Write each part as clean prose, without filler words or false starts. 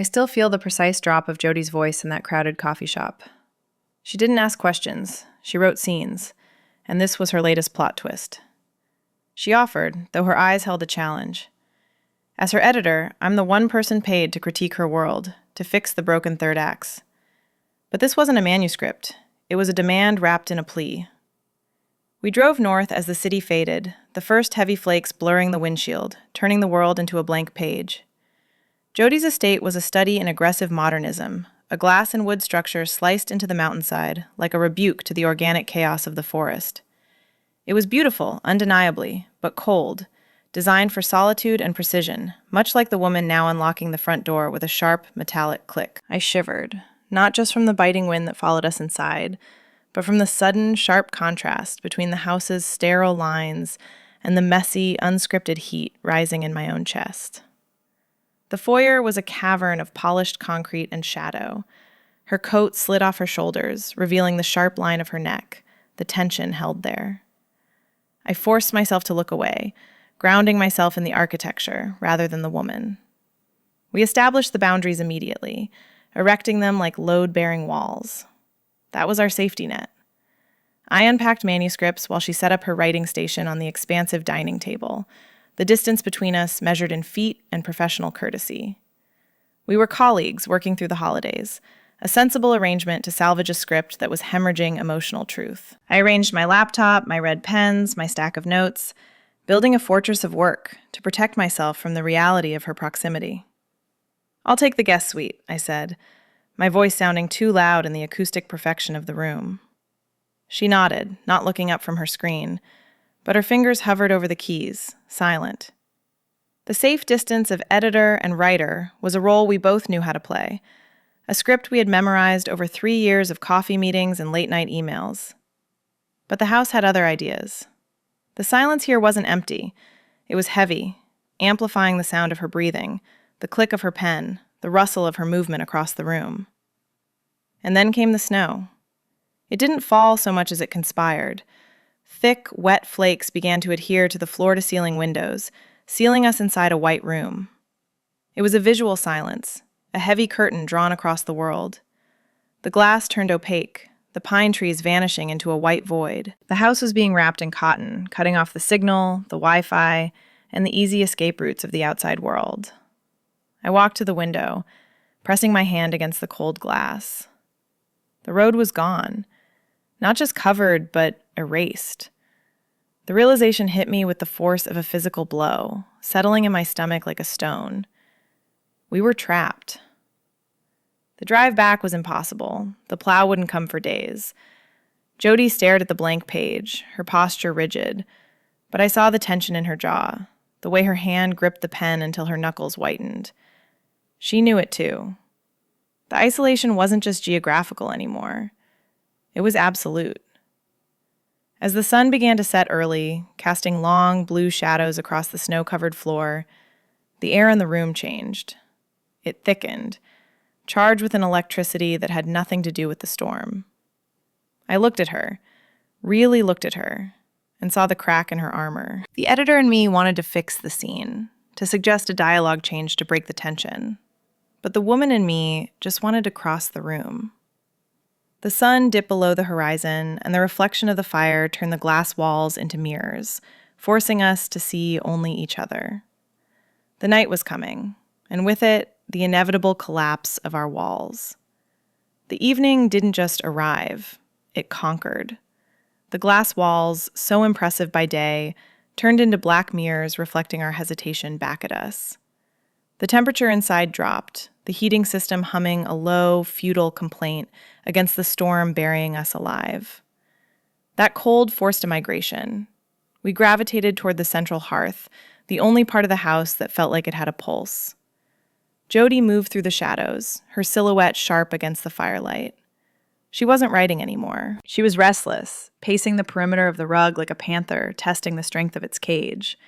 I still feel the precise drop of Jodi's voice in that crowded coffee shop. She didn't ask questions. She wrote scenes, and this was her latest plot twist. She offered, though her eyes held a challenge. As her editor, I'm the one person paid to critique her world, to fix the broken third acts. But this wasn't a manuscript. It was a demand wrapped in a plea. We drove north as the city faded, the first heavy flakes blurring the windshield, turning the world into a blank page. Jodi's estate was a study in aggressive modernism, a glass and wood structure sliced into the mountainside, like a rebuke to the organic chaos of the forest. It was beautiful, undeniably, but cold, designed for solitude and precision, much like the woman now unlocking the front door with a sharp, metallic click. I shivered, not just from the biting wind that followed us inside, but from the sudden, sharp contrast between the house's sterile lines and the messy, unscripted heat rising in my own chest. The foyer was a cavern of polished concrete and shadow. Her coat slid off her shoulders, revealing the sharp line of her neck, the tension held there. I forced myself to look away, grounding myself in the architecture rather than the woman. We established the boundaries immediately, erecting them like load-bearing walls. That was our safety net. I unpacked manuscripts while she set up her writing station on the expansive dining table, the distance between us measured in feet and professional courtesy. We were colleagues working through the holidays, a sensible arrangement to salvage a script that was hemorrhaging emotional truth. I arranged my laptop, my red pens, my stack of notes, building a fortress of work to protect myself from the reality of her proximity. "I'll take the guest suite," I said, my voice sounding too loud in the acoustic perfection of the room. She nodded, not looking up from her screen, but her fingers hovered over the keys, silent. The safe distance of editor and writer was a role we both knew how to play, a script we had memorized over 3 years of coffee meetings and late-night emails. But the house had other ideas. The silence here wasn't empty. It was heavy, amplifying the sound of her breathing, the click of her pen, the rustle of her movement across the room. And then came the snow. It didn't fall so much as it conspired. Thick, wet flakes began to adhere to the floor-to-ceiling windows, sealing us inside a white room. It was a visual silence, a heavy curtain drawn across the world. The glass turned opaque, the pine trees vanishing into a white void. The house was being wrapped in cotton, cutting off the signal, the Wi-Fi, and the easy escape routes of the outside world. I walked to the window, pressing my hand against the cold glass. The road was gone. Not just covered, but erased. The realization hit me with the force of a physical blow, settling in my stomach like a stone. We were trapped. The drive back was impossible. The plow wouldn't come for days. Jodi stared at the blank page, her posture rigid, but I saw the tension in her jaw, the way her hand gripped the pen until her knuckles whitened. She knew it too. The isolation wasn't just geographical anymore. It was absolute. As the sun began to set early, casting long blue shadows across the snow-covered floor, the air in the room changed. It thickened, charged with an electricity that had nothing to do with the storm. I looked at her, really looked at her, and saw the crack in her armor. The editor and me wanted to fix the scene, to suggest a dialogue change to break the tension. But the woman in me just wanted to cross the room. The sun dipped below the horizon, and the reflection of the fire turned the glass walls into mirrors, forcing us to see only each other. The night was coming, and with it, the inevitable collapse of our walls. The evening didn't just arrive, it conquered. The glass walls, so impressive by day, turned into black mirrors reflecting our hesitation back at us. The temperature inside dropped, the heating system humming a low, futile complaint against the storm burying us alive. That cold forced a migration. We gravitated toward the central hearth, the only part of the house that felt like it had a pulse. Jodi moved through the shadows, her silhouette sharp against the firelight. She wasn't writing anymore. She was restless, pacing the perimeter of the rug like a panther testing the strength of its cage,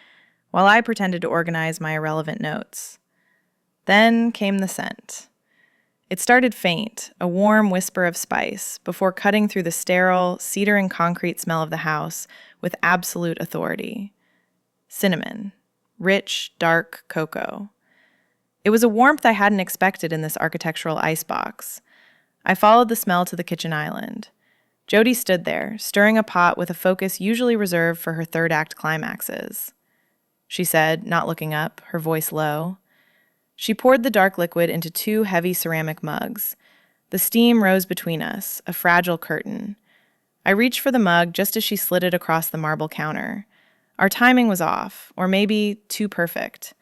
while I pretended to organize my irrelevant notes. Then came the scent. It started faint, a warm whisper of spice, before cutting through the sterile, cedar and concrete smell of the house with absolute authority. Cinnamon. Rich, dark cocoa. It was a warmth I hadn't expected in this architectural icebox. I followed the smell to the kitchen island. Jody stood there, stirring a pot with a focus usually reserved for her third act climaxes. She said, not looking up, her voice low. She poured the dark liquid into 2 heavy ceramic mugs. The steam rose between us, a fragile curtain. I reached for the mug just as she slid it across the marble counter. Our timing was off, or maybe too perfect.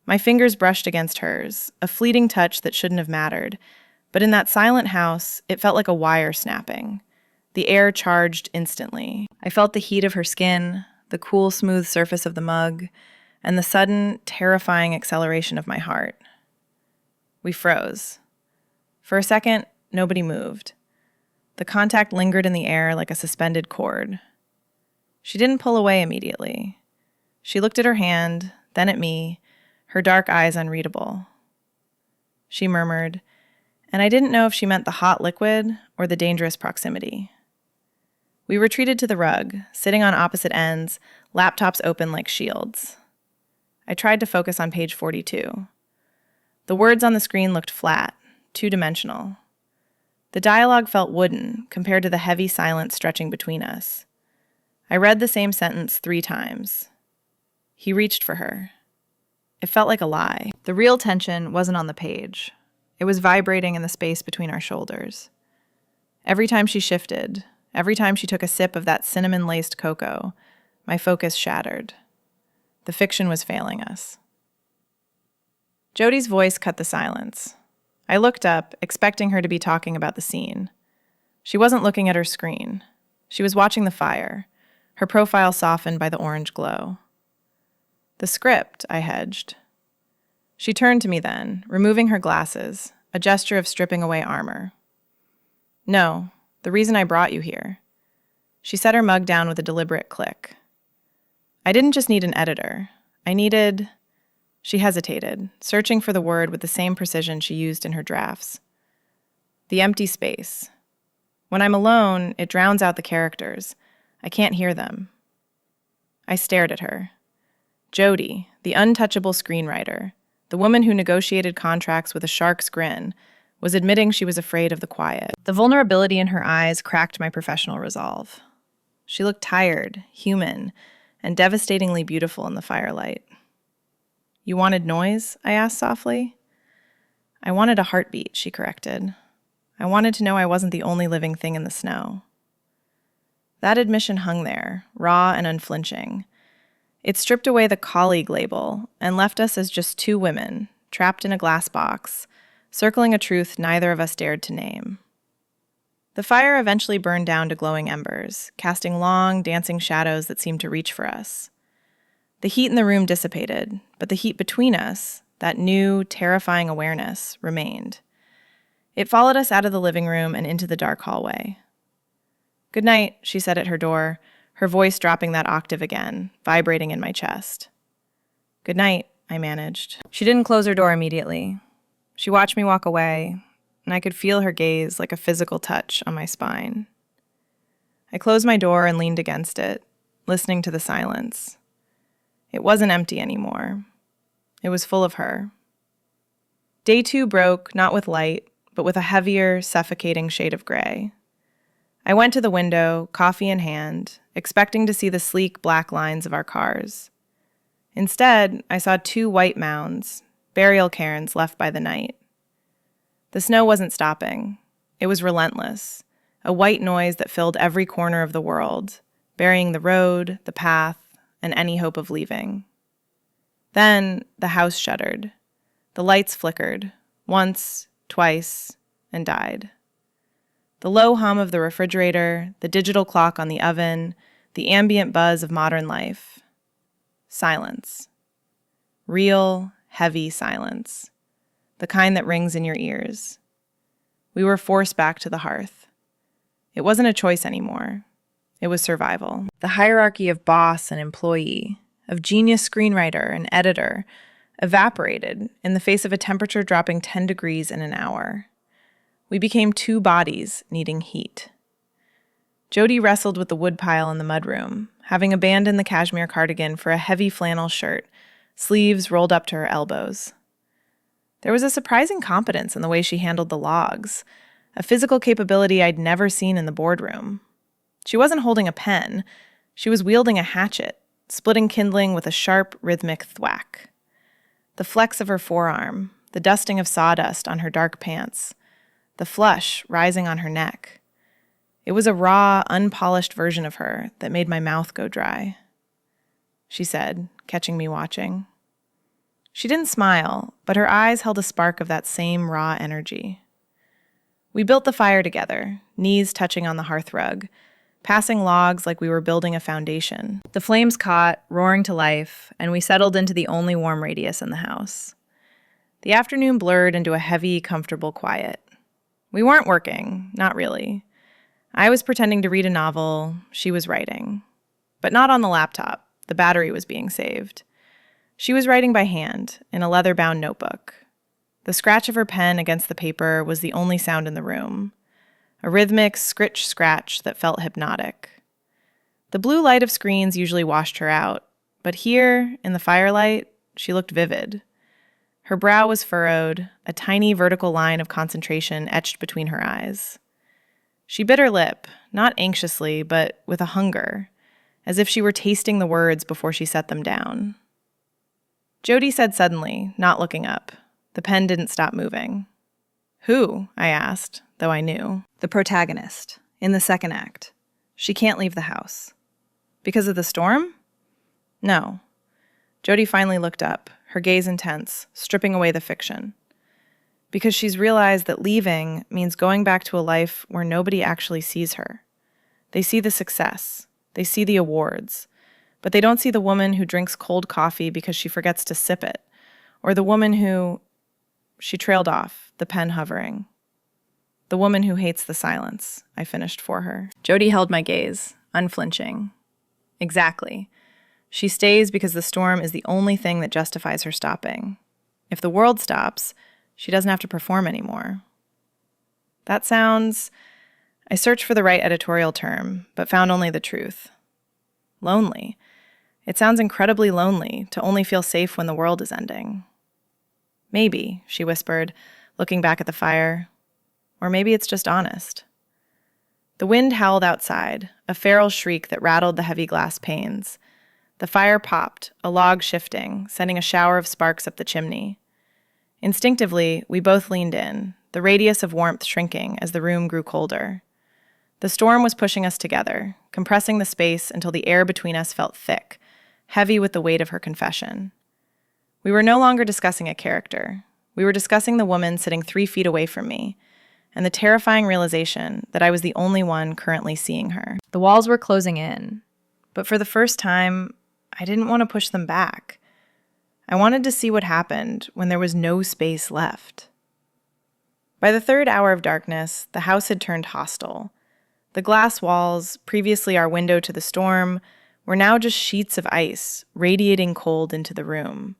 My fingers brushed against hers, a fleeting touch that shouldn't have mattered. But in that silent house, it felt like a wire snapping. The air charged instantly. I felt the heat of her skin, the cool, smooth surface of the mug, and the sudden, terrifying acceleration of my heart. We froze. For a second, nobody moved. The contact lingered in the air like a suspended cord. She didn't pull away immediately. She looked at her hand, then at me, her dark eyes unreadable. She murmured, and I didn't know if she meant the hot liquid or the dangerous proximity. We retreated to the rug, sitting on opposite ends, laptops open like shields. I tried to focus on page 42. The words on the screen looked flat, two-dimensional. The dialogue felt wooden compared to the heavy silence stretching between us. I read the same sentence 3 times. He reached for her. It felt like a lie. The real tension wasn't on the page. It was vibrating in the space between our shoulders. Every time she shifted, every time she took a sip of that cinnamon-laced cocoa, my focus shattered. The fiction was failing us. Jody's voice cut the silence. I looked up, expecting her to be talking about the scene. She wasn't looking at her screen. She was watching the fire, her profile softened by the orange glow. The script, I hedged. She turned to me then, removing her glasses, a gesture of stripping away armor. No, the reason I brought you here. She set her mug down with a deliberate click. I didn't just need an editor. I needed... She hesitated, searching for the word with the same precision she used in her drafts. The empty space. When I'm alone, it drowns out the characters. I can't hear them. I stared at her. Jody, the untouchable screenwriter, the woman who negotiated contracts with a shark's grin, was admitting she was afraid of the quiet. The vulnerability in her eyes cracked my professional resolve. She looked tired, human, and devastatingly beautiful in the firelight. You wanted noise? I asked softly. I wanted a heartbeat, she corrected. I wanted to know I wasn't the only living thing in the snow. That admission hung there, raw and unflinching. It stripped away the colleague label and left us as just 2 women, trapped in a glass box, circling a truth neither of us dared to name. The fire eventually burned down to glowing embers, casting long, dancing shadows that seemed to reach for us. The heat in the room dissipated, but the heat between us, that new, terrifying awareness, remained. It followed us out of the living room and into the dark hallway. "Good night," she said at her door, her voice dropping that octave again, vibrating in my chest. "Good night," I managed. She didn't close her door immediately. She watched me walk away, and I could feel her gaze like a physical touch on my spine. I closed my door and leaned against it, listening to the silence. It wasn't empty anymore. It was full of her. Day 2 broke, not with light, but with a heavier, suffocating shade of gray. I went to the window, coffee in hand, expecting to see the sleek black lines of our cars. Instead, I saw 2 white mounds, burial cairns left by the night. The snow wasn't stopping. It was relentless, a white noise that filled every corner of the world, burying the road, the path, and any hope of leaving. Then the house shuddered. The lights flickered, once, twice, and died. The low hum of the refrigerator, the digital clock on the oven, the ambient buzz of modern life. Silence. Real, heavy silence. The kind that rings in your ears. We were forced back to the hearth. It wasn't a choice anymore. It was survival. The hierarchy of boss and employee, of genius screenwriter and editor, evaporated in the face of a temperature dropping 10 degrees in an hour. We became 2 bodies needing heat. Jody wrestled with the woodpile in the mudroom, having abandoned the cashmere cardigan for a heavy flannel shirt, sleeves rolled up to her elbows. There was a surprising competence in the way she handled the logs, a physical capability I'd never seen in the boardroom. She wasn't holding a pen. She was wielding a hatchet, splitting kindling with a sharp, rhythmic thwack. The flex of her forearm, the dusting of sawdust on her dark pants, the flush rising on her neck. It was a raw, unpolished version of her that made my mouth go dry. She said, catching me watching. She didn't smile, but her eyes held a spark of that same raw energy. We built the fire together, knees touching on the hearth rug, passing logs like we were building a foundation. The flames caught, roaring to life, and we settled into the only warm radius in the house. The afternoon blurred into a heavy, comfortable quiet. We weren't working, not really. I was pretending to read a novel, she was writing. But not on the laptop, the battery was being saved. She was writing by hand, in a leather-bound notebook. The scratch of her pen against the paper was the only sound in the room. A rhythmic scritch-scratch that felt hypnotic. The blue light of screens usually washed her out, but here, in the firelight, she looked vivid. Her brow was furrowed, a tiny vertical line of concentration etched between her eyes. She bit her lip, not anxiously, but with a hunger, as if she were tasting the words before she set them down. Jody said suddenly, not looking up. The pen didn't stop moving. Who? I asked, though I knew. The protagonist, in the second act. She can't leave the house. Because of the storm? No. Jody finally looked up, her gaze intense, stripping away the fiction. Because she's realized that leaving means going back to a life where nobody actually sees her. They see the success. They see the awards. But they don't see the woman who drinks cold coffee because she forgets to sip it, or the woman who... She trailed off, the pen hovering. The woman who hates the silence, I finished for her. Jody held my gaze, unflinching. Exactly. She stays because the storm is the only thing that justifies her stopping. If the world stops, she doesn't have to perform anymore. That sounds... I searched for the right editorial term, but found only the truth. Lonely. It sounds incredibly lonely to only feel safe when the world is ending. Maybe, she whispered, looking back at the fire. Or maybe it's just honest. The wind howled outside, a feral shriek that rattled the heavy glass panes. The fire popped, a log shifting, sending a shower of sparks up the chimney. Instinctively, we both leaned in, the radius of warmth shrinking as the room grew colder. The storm was pushing us together, compressing the space until the air between us felt thick, heavy with the weight of her confession. We were no longer discussing a character. We were discussing the woman sitting 3 feet away from me, and the terrifying realization that I was the only one currently seeing her. The walls were closing in, but for the first time, I didn't want to push them back. I wanted to see what happened when there was no space left. By the 3rd hour of darkness, the house had turned hostile. The glass walls, previously our window to the storm, were now just sheets of ice, radiating cold into the room.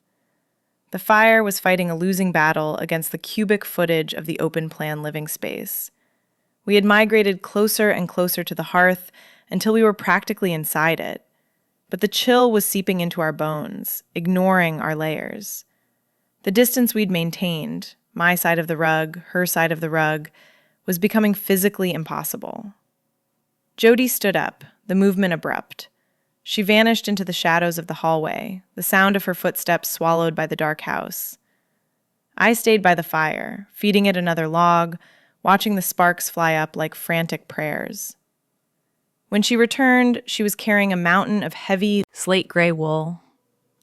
The fire was fighting a losing battle against the cubic footage of the open-plan living space. We had migrated closer and closer to the hearth until we were practically inside it, but the chill was seeping into our bones, ignoring our layers. The distance we'd maintained, my side of the rug, her side of the rug, was becoming physically impossible. Jody stood up, the movement abrupt. She vanished into the shadows of the hallway, the sound of her footsteps swallowed by the dark house. I stayed by the fire, feeding it another log, watching the sparks fly up like frantic prayers. When she returned, she was carrying a mountain of heavy, slate-gray wool.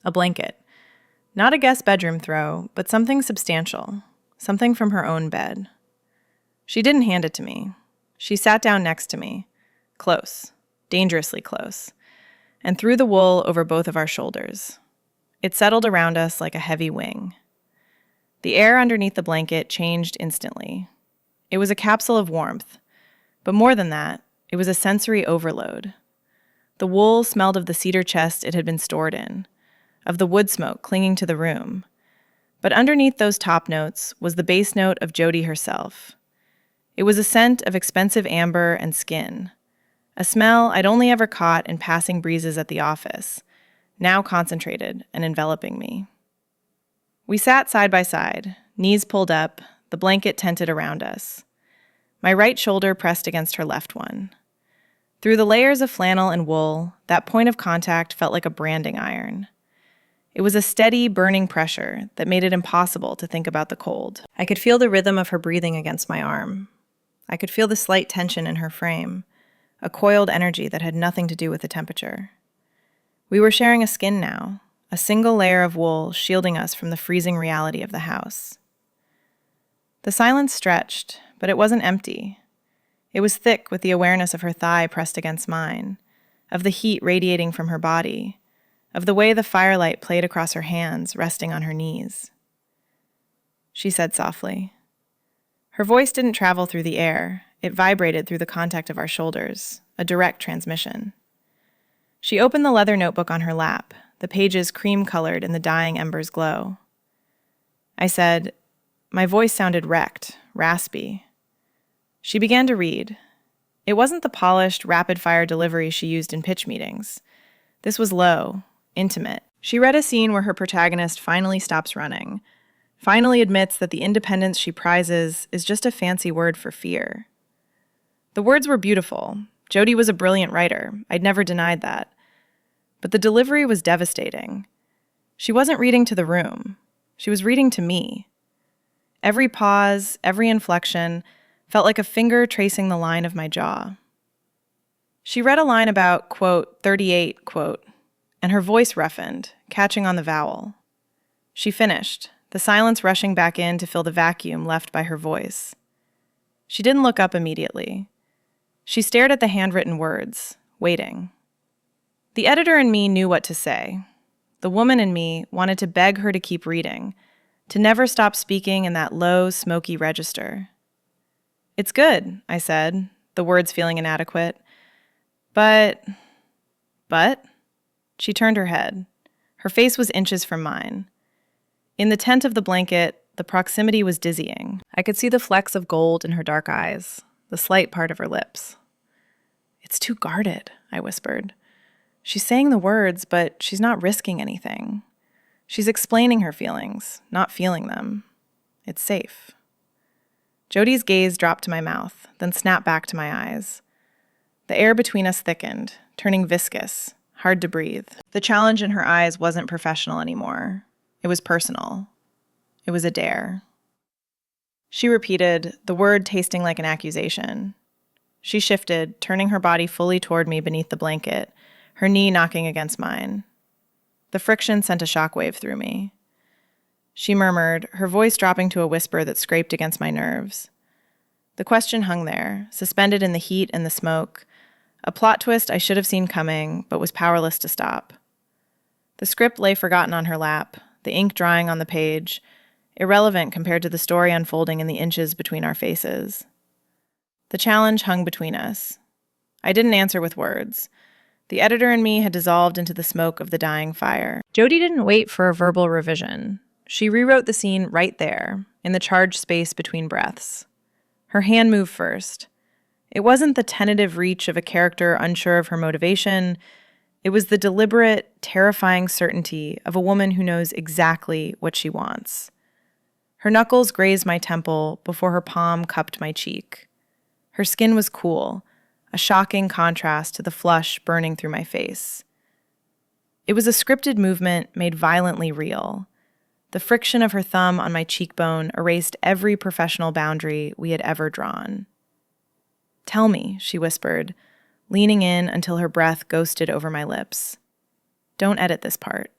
A blanket. Not a guest bedroom throw, but something substantial. Something from her own bed. She didn't hand it to me. She sat down next to me. Close. Dangerously close. And threw the wool over both of our shoulders. It settled around us like a heavy wing. The air underneath the blanket changed instantly. It was a capsule of warmth. But more than that, it was a sensory overload. The wool smelled of the cedar chest it had been stored in, of the wood smoke clinging to the room. But underneath those top notes was the base note of Jody herself. It was a scent of expensive amber and skin. A smell I'd only ever caught in passing breezes at the office, now concentrated and enveloping me. We sat side by side, knees pulled up, the blanket tented around us. My right shoulder pressed against her left one. Through the layers of flannel and wool, that point of contact felt like a branding iron. It was a steady, burning pressure that made it impossible to think about the cold. I could feel the rhythm of her breathing against my arm. I could feel the slight tension in her frame, a coiled energy that had nothing to do with the temperature. We were sharing a skin now, a single layer of wool shielding us from the freezing reality of the house. The silence stretched, but it wasn't empty. It was thick with the awareness of her thigh pressed against mine, of the heat radiating from her body, of the way the firelight played across her hands resting on her knees. She said softly. Her voice didn't travel through the air. It vibrated through the contact of our shoulders, a direct transmission. She opened the leather notebook on her lap, the pages cream-colored in the dying ember's glow. I said, my voice sounded wrecked, raspy. She began to read. It wasn't the polished, rapid-fire delivery she used in pitch meetings. This was low, intimate. She read a scene where her protagonist finally stops running, finally admits that the independence she prizes is just a fancy word for fear. The words were beautiful. Jodi was a brilliant writer. I'd never denied that. But the delivery was devastating. She wasn't reading to the room. She was reading to me. Every pause, every inflection felt like a finger tracing the line of my jaw. She read a line about, quote, 38, quote, and her voice roughened, catching on the vowel. She finished, the silence rushing back in to fill the vacuum left by her voice. She didn't look up immediately. She stared at the handwritten words, waiting. The editor in me knew what to say. The woman in me wanted to beg her to keep reading, to never stop speaking in that low, smoky register. It's good, I said, the words feeling inadequate. But? She turned her head. Her face was inches from mine. In the tent of the blanket, the proximity was dizzying. I could see the flecks of gold in her dark eyes, the slight part of her lips. It's too guarded, I whispered. She's saying the words, but she's not risking anything. She's explaining her feelings, not feeling them. It's safe. Jodi's gaze dropped to my mouth, then snapped back to my eyes. The air between us thickened, turning viscous, hard to breathe. The challenge in her eyes wasn't professional anymore. It was personal. It was a dare. She repeated, the word tasting like an accusation. She shifted, turning her body fully toward me beneath the blanket, her knee knocking against mine. The friction sent a shockwave through me. She murmured, her voice dropping to a whisper that scraped against my nerves. The question hung there, suspended in the heat and the smoke, a plot twist I should have seen coming, but was powerless to stop. The script lay forgotten on her lap, the ink drying on the page, irrelevant compared to the story unfolding in the inches between our faces. The challenge hung between us. I didn't answer with words. The editor in me had dissolved into the smoke of the dying fire. Jodi didn't wait for a verbal revision. She rewrote the scene right there, in the charged space between breaths. Her hand moved first. It wasn't the tentative reach of a character unsure of her motivation. It was the deliberate, terrifying certainty of a woman who knows exactly what she wants. Her knuckles grazed my temple before her palm cupped my cheek. Her skin was cool, a shocking contrast to the flush burning through my face. It was a scripted movement made violently real. The friction of her thumb on my cheekbone erased every professional boundary we had ever drawn. "Tell me," she whispered, leaning in until her breath ghosted over my lips. "Don't edit this part."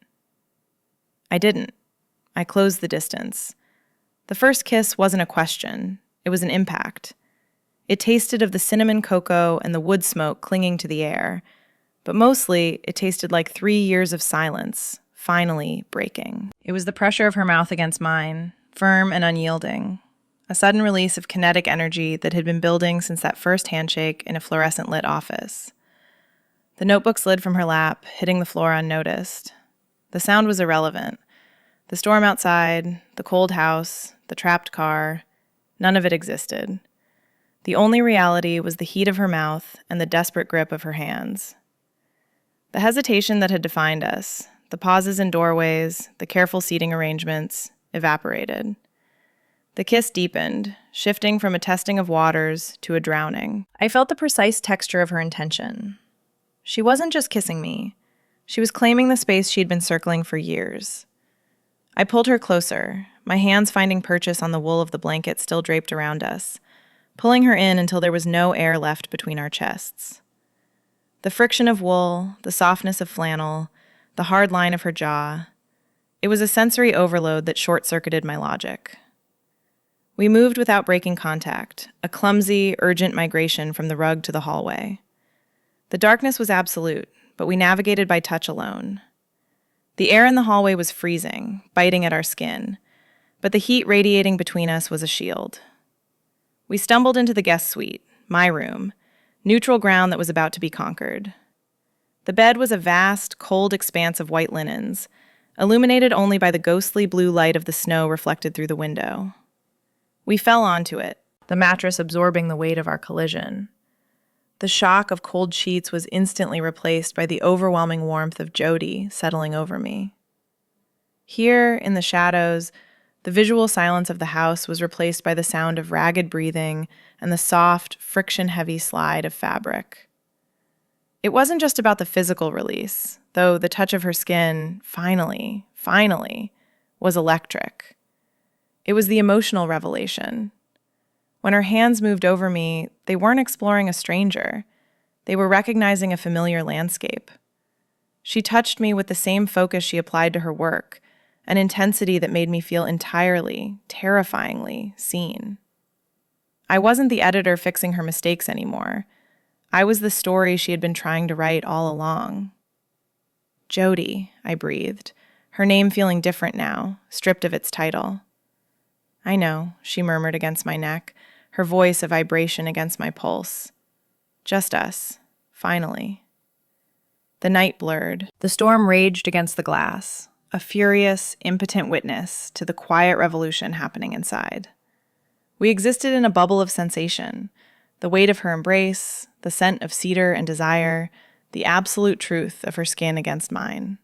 I didn't. I closed the distance. The first kiss wasn't a question. It was an impact. It tasted of the cinnamon cocoa and the wood smoke clinging to the air, but mostly it tasted like 3 years of silence, finally breaking. It was the pressure of her mouth against mine, firm and unyielding, a sudden release of kinetic energy that had been building since that first handshake in a fluorescent-lit office. The notebook slid from her lap, hitting the floor unnoticed. The sound was irrelevant. The storm outside, the cold house, the trapped car, none of it existed. The only reality was the heat of her mouth and the desperate grip of her hands. The hesitation that had defined us, the pauses in doorways, the careful seating arrangements, evaporated. The kiss deepened, shifting from a testing of waters to a drowning. I felt the precise texture of her intention. She wasn't just kissing me. She was claiming the space she'd been circling for years. I pulled her closer, my hands finding purchase on the wool of the blanket still draped around us, pulling her in until there was no air left between our chests. The friction of wool, the softness of flannel, the hard line of her jaw. It was a sensory overload that short-circuited my logic. We moved without breaking contact, a clumsy, urgent migration from the rug to the hallway. The darkness was absolute, but we navigated by touch alone. The air in the hallway was freezing, biting at our skin, but the heat radiating between us was a shield. We stumbled into the guest suite, my room, neutral ground that was about to be conquered. The bed was a vast, cold expanse of white linens, illuminated only by the ghostly blue light of the snow reflected through the window. We fell onto it, the mattress absorbing the weight of our collision. The shock of cold sheets was instantly replaced by the overwhelming warmth of Jody settling over me. Here, in the shadows, the visual silence of the house was replaced by the sound of ragged breathing and the soft, friction-heavy slide of fabric. It wasn't just about the physical release, though the touch of her skin, finally, was electric. It was the emotional revelation. When her hands moved over me, they weren't exploring a stranger. They were recognizing a familiar landscape. She touched me with the same focus she applied to her work, an intensity that made me feel entirely, terrifyingly seen. I wasn't the editor fixing her mistakes anymore. I was the story she had been trying to write all along. Jody, I breathed, her name feeling different now, stripped of its title. I know, she murmured against my neck, her voice a vibration against my pulse. Just us, finally. The night blurred. The storm raged against the glass, a furious, impotent witness to the quiet revolution happening inside. We existed in a bubble of sensation, the weight of her embrace, the scent of cedar and desire, the absolute truth of her skin against mine.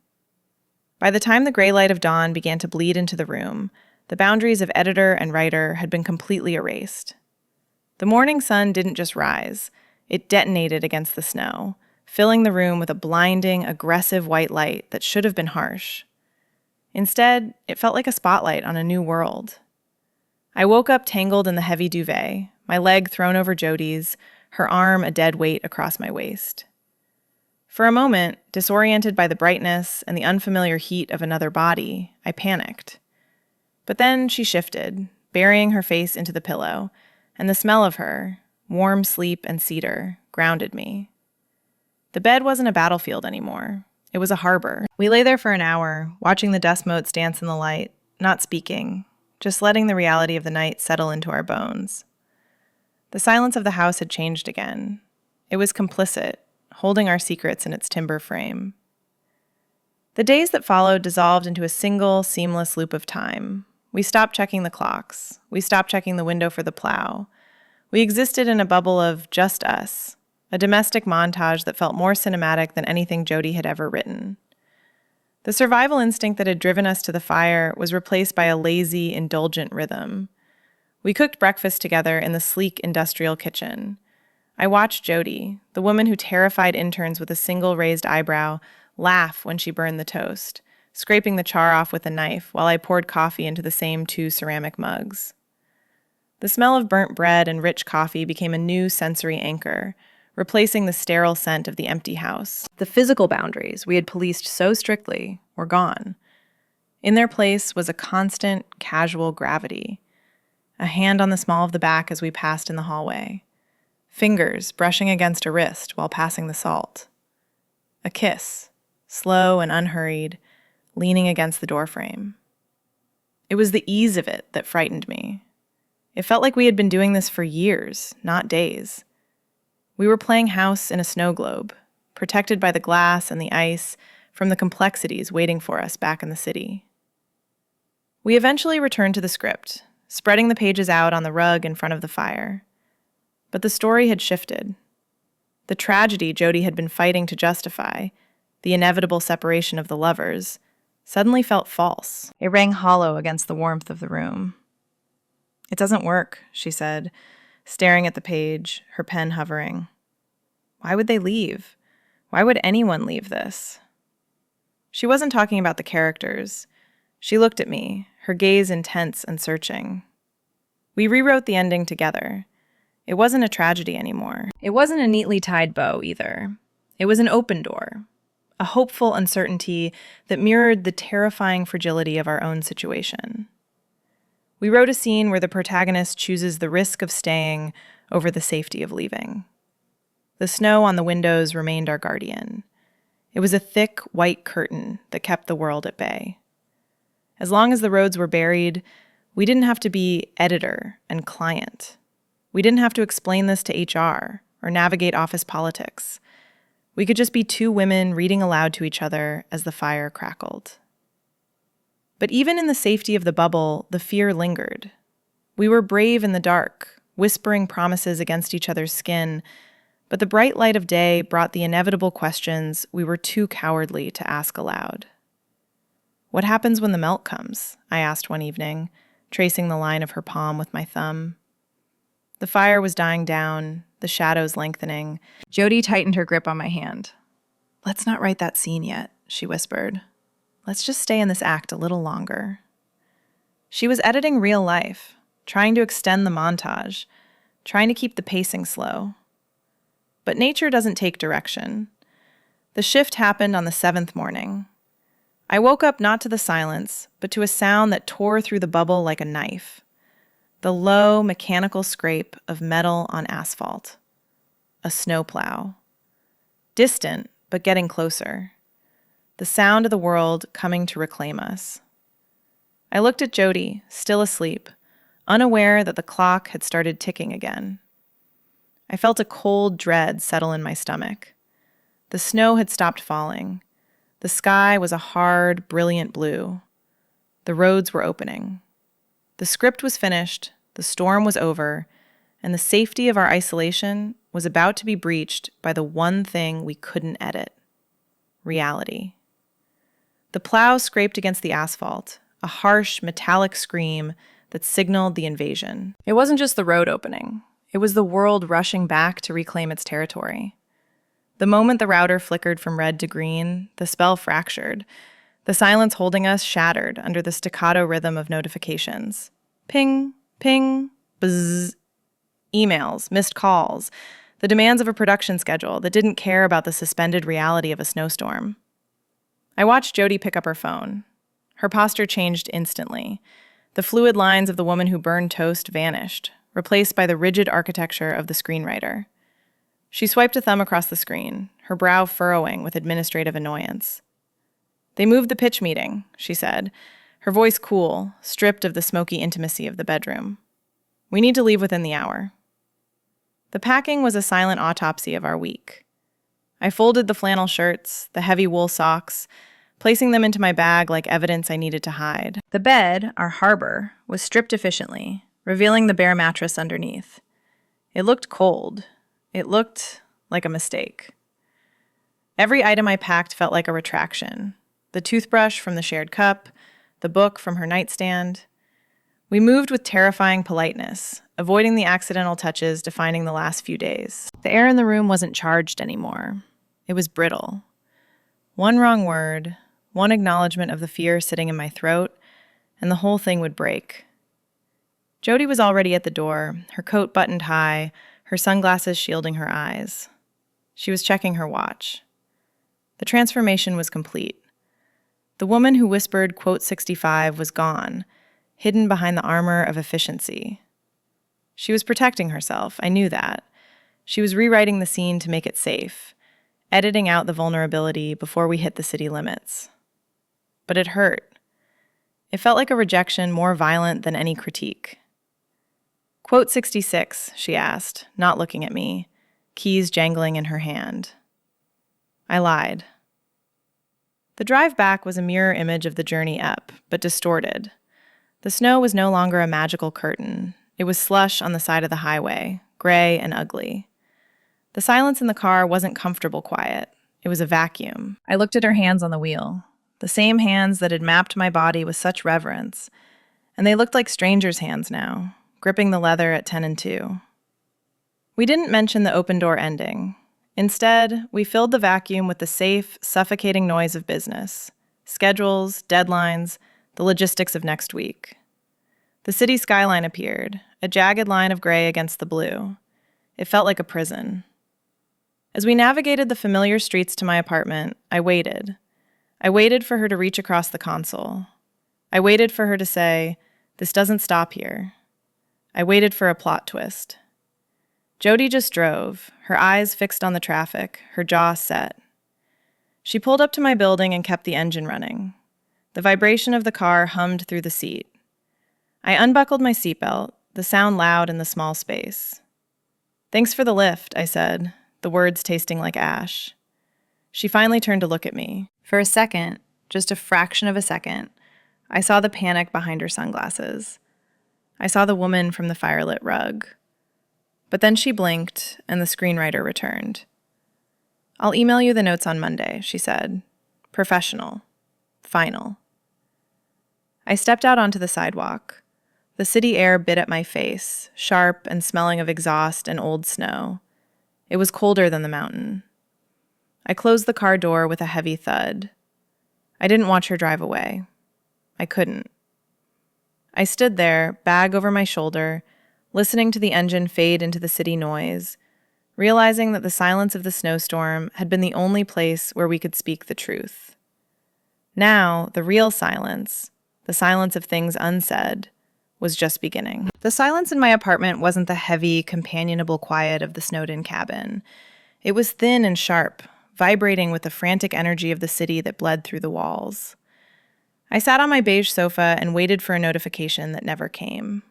By the time the gray light of dawn began to bleed into the room, the boundaries of editor and writer had been completely erased. The morning sun didn't just rise, it detonated against the snow, filling the room with a blinding, aggressive white light that should have been harsh. Instead, it felt like a spotlight on a new world. I woke up tangled in the heavy duvet, my leg thrown over Jody's, her arm a dead weight across my waist. For a moment, disoriented by the brightness and the unfamiliar heat of another body, I panicked. But then she shifted, burying her face into the pillow, and the smell of her, warm sleep and cedar, grounded me. The bed wasn't a battlefield anymore. It was a harbor. We lay there for an hour, watching the dust motes dance in the light, not speaking, just letting the reality of the night settle into our bones. The silence of the house had changed again. It was complicit, holding our secrets in its timber frame. The days that followed dissolved into a single, seamless loop of time. We stopped checking the clocks. We stopped checking the window for the plow. We existed in a bubble of just us, a domestic montage that felt more cinematic than anything Jody had ever written. The survival instinct that had driven us to the fire was replaced by a lazy, indulgent rhythm. We cooked breakfast together in the sleek industrial kitchen. I watched Jody, the woman who terrified interns with a single raised eyebrow, laugh when she burned the toast, scraping the char off with a knife while I poured coffee into the same 2 ceramic mugs. The smell of burnt bread and rich coffee became a new sensory anchor, replacing the sterile scent of the empty house. The physical boundaries we had policed so strictly were gone. In their place was a constant, casual gravity. A hand on the small of the back as we passed in the hallway. Fingers brushing against a wrist while passing the salt. A kiss, slow and unhurried, leaning against the doorframe. It was the ease of it that frightened me. It felt like we had been doing this for years, not days. We were playing house in a snow globe, protected by the glass and the ice from the complexities waiting for us back in the city. We eventually returned to the script, spreading the pages out on the rug in front of the fire. But the story had shifted. The tragedy Jody had been fighting to justify, the inevitable separation of the lovers, suddenly felt false. It rang hollow against the warmth of the room. It doesn't work, she said, staring at the page, her pen hovering. Why would they leave? Why would anyone leave this? She wasn't talking about the characters. She looked at me, her gaze intense and searching. We rewrote the ending together. It wasn't a tragedy anymore. It wasn't a neatly tied bow either. It was an open door, a hopeful uncertainty that mirrored the terrifying fragility of our own situation. We wrote a scene where the protagonist chooses the risk of staying over the safety of leaving. The snow on the windows remained our guardian. It was a thick, white curtain that kept the world at bay. As long as the roads were buried, we didn't have to be editor and client. We didn't have to explain this to HR or navigate office politics. We could just be two women reading aloud to each other as the fire crackled. But even in the safety of the bubble, the fear lingered. We were brave in the dark, whispering promises against each other's skin, but the bright light of day brought the inevitable questions we were too cowardly to ask aloud. What happens when the melt comes? I asked one evening, tracing the line of her palm with my thumb. The fire was dying down, the shadows lengthening. Jody tightened her grip on my hand. Let's not write that scene yet, she whispered. Let's just stay in this act a little longer. She was editing real life, trying to extend the montage, trying to keep the pacing slow. But nature doesn't take direction. The shift happened on the 7th morning. I woke up not to the silence, but to a sound that tore through the bubble like a knife. The low, mechanical scrape of metal on asphalt. A snowplow. Distant, but getting closer. The sound of the world coming to reclaim us. I looked at Jody, still asleep, unaware that the clock had started ticking again. I felt a cold dread settle in my stomach. The snow had stopped falling. The sky was a hard, brilliant blue. The roads were opening. The script was finished, the storm was over, and the safety of our isolation was about to be breached by the one thing we couldn't edit: reality. The plow scraped against the asphalt, a harsh, metallic scream that signaled the invasion. It wasn't just the road opening. It was the world rushing back to reclaim its territory. The moment the router flickered from red to green, the spell fractured. The silence holding us shattered under the staccato rhythm of notifications. Ping, ping, buzz. Emails, missed calls, the demands of a production schedule that didn't care about the suspended reality of a snowstorm. I watched Jody pick up her phone. Her posture changed instantly. The fluid lines of the woman who burned toast vanished, replaced by the rigid architecture of the screenwriter. She swiped a thumb across the screen, her brow furrowing with administrative annoyance. They moved the pitch meeting, she said, her voice cool, stripped of the smoky intimacy of the bedroom. We need to leave within the hour. The packing was a silent autopsy of our week. I folded the flannel shirts, the heavy wool socks, placing them into my bag like evidence I needed to hide. The bed, our harbor, was stripped efficiently, revealing the bare mattress underneath. It looked cold. It looked like a mistake. Every item I packed felt like a retraction. The toothbrush from the shared cup, the book from her nightstand. We moved with terrifying politeness, avoiding the accidental touches defining the last few days. The air in the room wasn't charged anymore. It was brittle. One wrong word, one acknowledgement of the fear sitting in my throat, and the whole thing would break. Jody was already at the door, her coat buttoned high, her sunglasses shielding her eyes. She was checking her watch. The transformation was complete. The woman who whispered quote 65 was gone, hidden behind the armor of efficiency. She was protecting herself, I knew that. She was rewriting the scene to make it safe, editing out the vulnerability before we hit the city limits. But it hurt. It felt like a rejection more violent than any critique. Quote 66, she asked, not looking at me, keys jangling in her hand. I lied. The drive back was a mirror image of the journey up, but distorted. The snow was no longer a magical curtain. It was slush on the side of the highway, gray and ugly. The silence in the car wasn't comfortable quiet. It was a vacuum. I looked at her hands on the wheel, the same hands that had mapped my body with such reverence, and they looked like strangers' hands now, gripping the leather at 10 and 2. We didn't mention the open door ending. Instead, we filled the vacuum with the safe, suffocating noise of business. Schedules, deadlines, the logistics of next week. The city skyline appeared, a jagged line of gray against the blue. It felt like a prison. As we navigated the familiar streets to my apartment, I waited. I waited for her to reach across the console. I waited for her to say, "This doesn't stop here." I waited for a plot twist. Jody just drove, her eyes fixed on the traffic, her jaw set. She pulled up to my building and kept the engine running. The vibration of the car hummed through the seat. I unbuckled my seatbelt, the sound loud in the small space. "Thanks for the lift," I said, the words tasting like ash. She finally turned to look at me. For a second, just a fraction of a second, I saw the panic behind her sunglasses. I saw the woman from the firelit rug. But then she blinked, and the screenwriter returned. "I'll email you the notes on Monday," she said. Professional. Final. I stepped out onto the sidewalk. The city air bit at my face, sharp and smelling of exhaust and old snow. It was colder than the mountain. I closed the car door with a heavy thud. I didn't watch her drive away. I couldn't. I stood there, bag over my shoulder, listening to the engine fade into the city noise, realizing that the silence of the snowstorm had been the only place where we could speak the truth. Now, the real silence, the silence of things unsaid, was just beginning. The silence in my apartment wasn't the heavy, companionable quiet of the snowed-in cabin. It was thin and sharp, vibrating with the frantic energy of the city that bled through the walls. I sat on my beige sofa and waited for a notification that never came.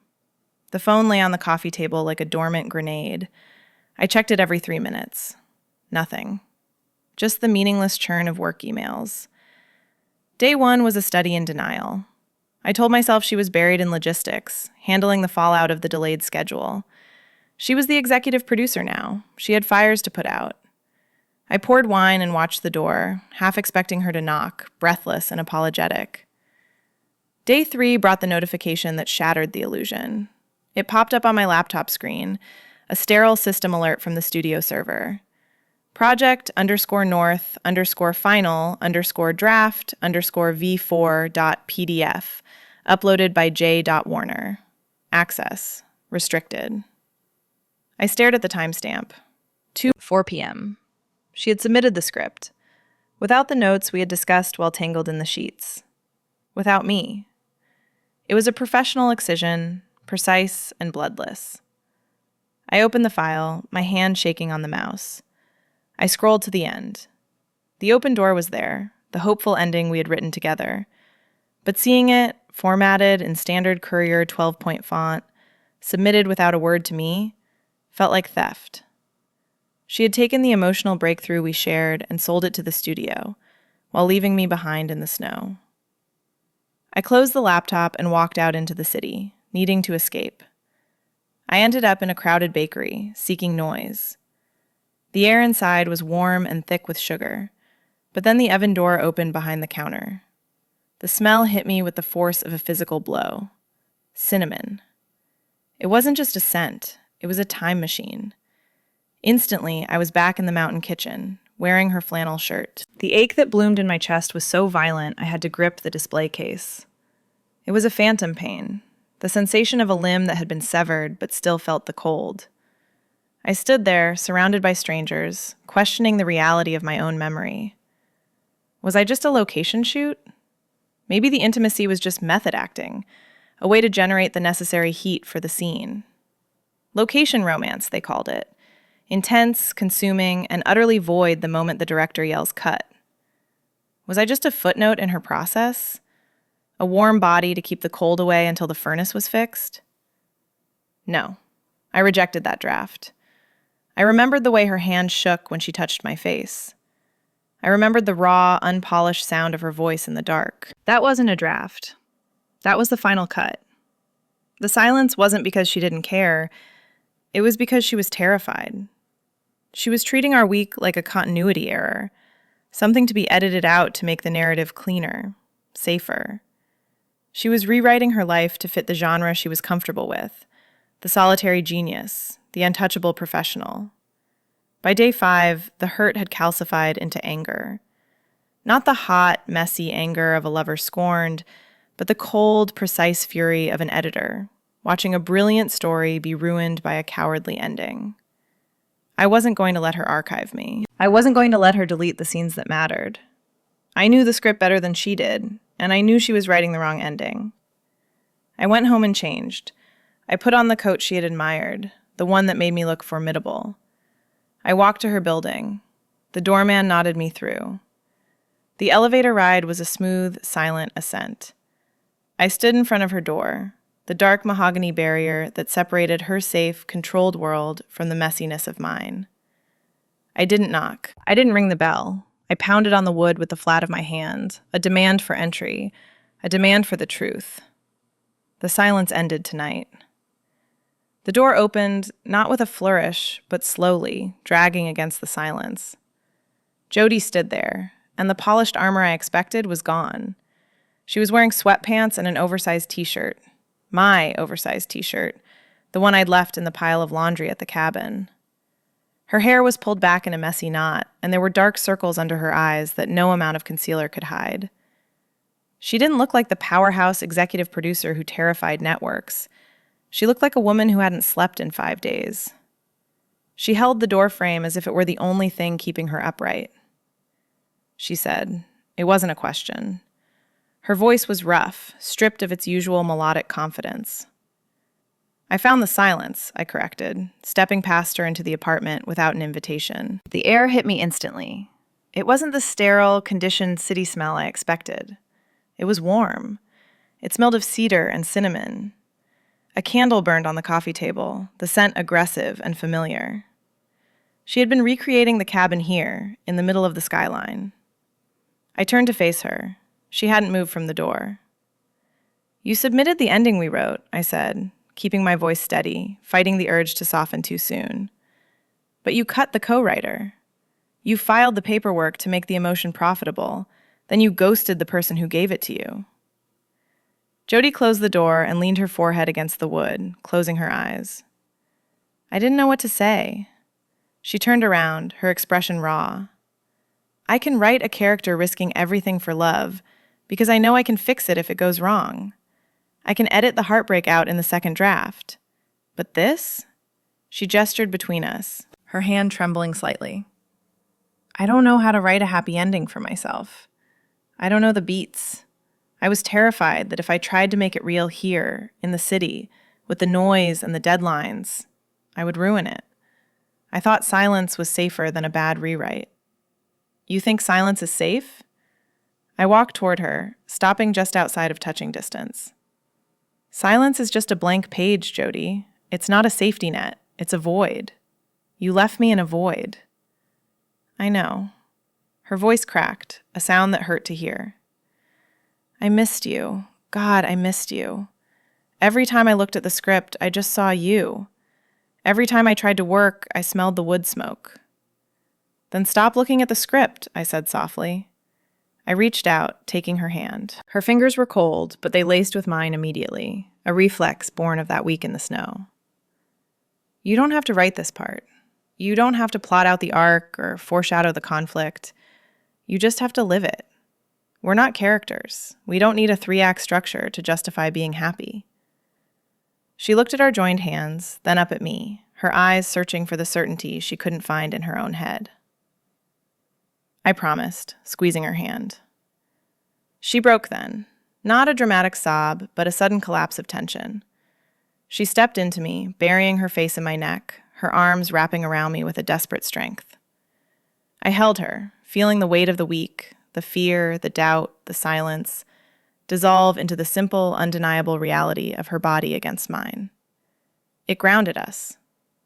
The phone lay on the coffee table like a dormant grenade. I checked it every 3 minutes. Nothing. Just the meaningless churn of work emails. Day 1 was a study in denial. I told myself she was buried in logistics, handling the fallout of the delayed schedule. She was the executive producer now. She had fires to put out. I poured wine and watched the door, half expecting her to knock, breathless and apologetic. Day 3 brought the notification that shattered the illusion. It popped up on my laptop screen, a sterile system alert from the studio server. project_north_final_draft_v4.pdf, uploaded by j.warner. Access restricted. I stared at the timestamp. 4 p.m. She had submitted the script, without the notes we had discussed while tangled in the sheets. Without me. It was a professional excision, precise and bloodless. I opened the file, my hand shaking on the mouse. I scrolled to the end. The open door was there, the hopeful ending we had written together. But seeing it, formatted in standard Courier 12-point font, submitted without a word to me, felt like theft. She had taken the emotional breakthrough we shared and sold it to the studio, while leaving me behind in the snow. I closed the laptop and walked out into the city, needing to escape. I ended up in a crowded bakery, seeking noise. The air inside was warm and thick with sugar, but then the oven door opened behind the counter. The smell hit me with the force of a physical blow. Cinnamon. It wasn't just a scent, it was a time machine. Instantly, I was back in the mountain kitchen, wearing her flannel shirt. The ache that bloomed in my chest was so violent I had to grip the display case. It was a phantom pain, the sensation of a limb that had been severed but still felt the cold. I stood there, surrounded by strangers, questioning the reality of my own memory. Was I just a location shoot? Maybe the intimacy was just method acting, a way to generate the necessary heat for the scene. Location romance, they called it. Intense, consuming, and utterly void the moment the director yells cut. Was I just a footnote in her process? A warm body to keep the cold away until the furnace was fixed? No, I rejected that draft. I remembered the way her hand shook when she touched my face. I remembered the raw, unpolished sound of her voice in the dark. That wasn't a draft. That was the final cut. The silence wasn't because she didn't care. It was because she was terrified. She was treating our week like a continuity error, something to be edited out to make the narrative cleaner, safer. She was rewriting her life to fit the genre she was comfortable with, the solitary genius, the untouchable professional. By day 5, the hurt had calcified into anger. Not the hot, messy anger of a lover scorned, but the cold, precise fury of an editor, watching a brilliant story be ruined by a cowardly ending. I wasn't going to let her archive me. I wasn't going to let her delete the scenes that mattered. I knew the script better than she did, and I knew she was writing the wrong ending. I went home and changed. I put on the coat she had admired, the one that made me look formidable. I walked to her building. The doorman nodded me through. The elevator ride was a smooth, silent ascent. I stood in front of her door, the dark mahogany barrier that separated her safe, controlled world from the messiness of mine. I didn't knock. I didn't ring the bell. I pounded on the wood with the flat of my hand, a demand for entry, a demand for the truth. The silence ended tonight. The door opened, not with a flourish, but slowly, dragging against the silence. Jody stood there, and the polished armor I expected was gone. She was wearing sweatpants and an oversized t-shirt. My oversized t-shirt, the one I'd left in the pile of laundry at the cabin. Her hair was pulled back in a messy knot, and there were dark circles under her eyes that no amount of concealer could hide. She didn't look like the powerhouse executive producer who terrified networks. She looked like a woman who hadn't slept in 5 days. She held the door frame as if it were the only thing keeping her upright. She said, it wasn't a question. Her voice was rough, stripped of its usual melodic confidence. I found the silence, I corrected, stepping past her into the apartment without an invitation. The air hit me instantly. It wasn't the sterile, conditioned city smell I expected. It was warm. It smelled of cedar and cinnamon. A candle burned on the coffee table, the scent aggressive and familiar. She had been recreating the cabin here, in the middle of the skyline. I turned to face her. She hadn't moved from the door. You submitted the ending we wrote, I said, keeping my voice steady, fighting the urge to soften too soon. But you cut the co-writer. You filed the paperwork to make the emotion profitable, then you ghosted the person who gave it to you. Jody closed the door and leaned her forehead against the wood, closing her eyes. I didn't know what to say. She turned around, her expression raw. I can write a character risking everything for love, because I know I can fix it if it goes wrong. I can edit the heartbreak out in the second draft. But this? She gestured between us, her hand trembling slightly. I don't know how to write a happy ending for myself. I don't know the beats. I was terrified that if I tried to make it real here, in the city, with the noise and the deadlines, I would ruin it. I thought silence was safer than a bad rewrite. You think silence is safe? I walked toward her, stopping just outside of touching distance. Silence is just a blank page, Jody. It's not a safety net. It's a void. You left me in a void. I know. Her voice cracked, a sound that hurt to hear. I missed you. God, I missed you. Every time I looked at the script, I just saw you. Every time I tried to work, I smelled the wood smoke. Then stop looking at the script, I said softly. I reached out, taking her hand. Her fingers were cold, but they laced with mine immediately, a reflex born of that week in the snow. You don't have to write this part. You don't have to plot out the arc or foreshadow the conflict. You just have to live it. We're not characters. We don't need a 3-act structure to justify being happy. She looked at our joined hands, then up at me, her eyes searching for the certainty she couldn't find in her own head. I promised, squeezing her hand. She broke then, not a dramatic sob, but a sudden collapse of tension. She stepped into me, burying her face in my neck, her arms wrapping around me with a desperate strength. I held her, feeling the weight of the week, the fear, the doubt, the silence, dissolve into the simple, undeniable reality of her body against mine. It grounded us.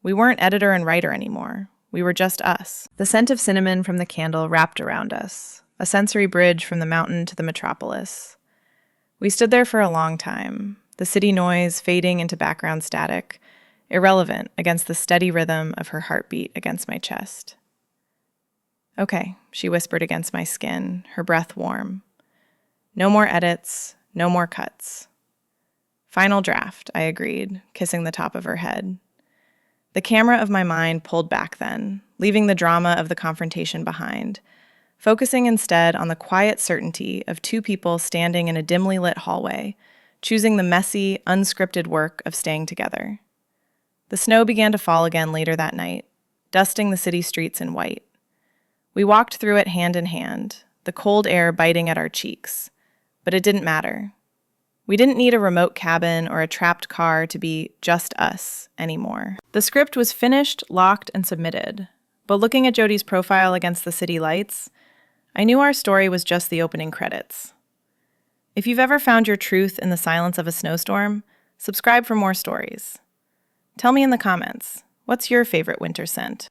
We weren't editor and writer anymore. We were just us. The scent of cinnamon from the candle wrapped around us, a sensory bridge from the mountain to the metropolis. We stood there for a long time, the city noise fading into background static, irrelevant against the steady rhythm of her heartbeat against my chest. Okay, she whispered against my skin, her breath warm. No more edits, no more cuts. Final draft, I agreed, kissing the top of her head. The camera of my mind pulled back then, leaving the drama of the confrontation behind, focusing instead on the quiet certainty of two people standing in a dimly lit hallway, choosing the messy, unscripted work of staying together. The snow began to fall again later that night, dusting the city streets in white. We walked through it hand in hand, the cold air biting at our cheeks. But it didn't matter. We didn't need a remote cabin or a trapped car to be just us anymore. The script was finished, locked, and submitted. But looking at Jodi's profile against the city lights, I knew our story was just the opening credits. If you've ever found your truth in the silence of a snowstorm, subscribe for more stories. Tell me in the comments, what's your favorite winter scent?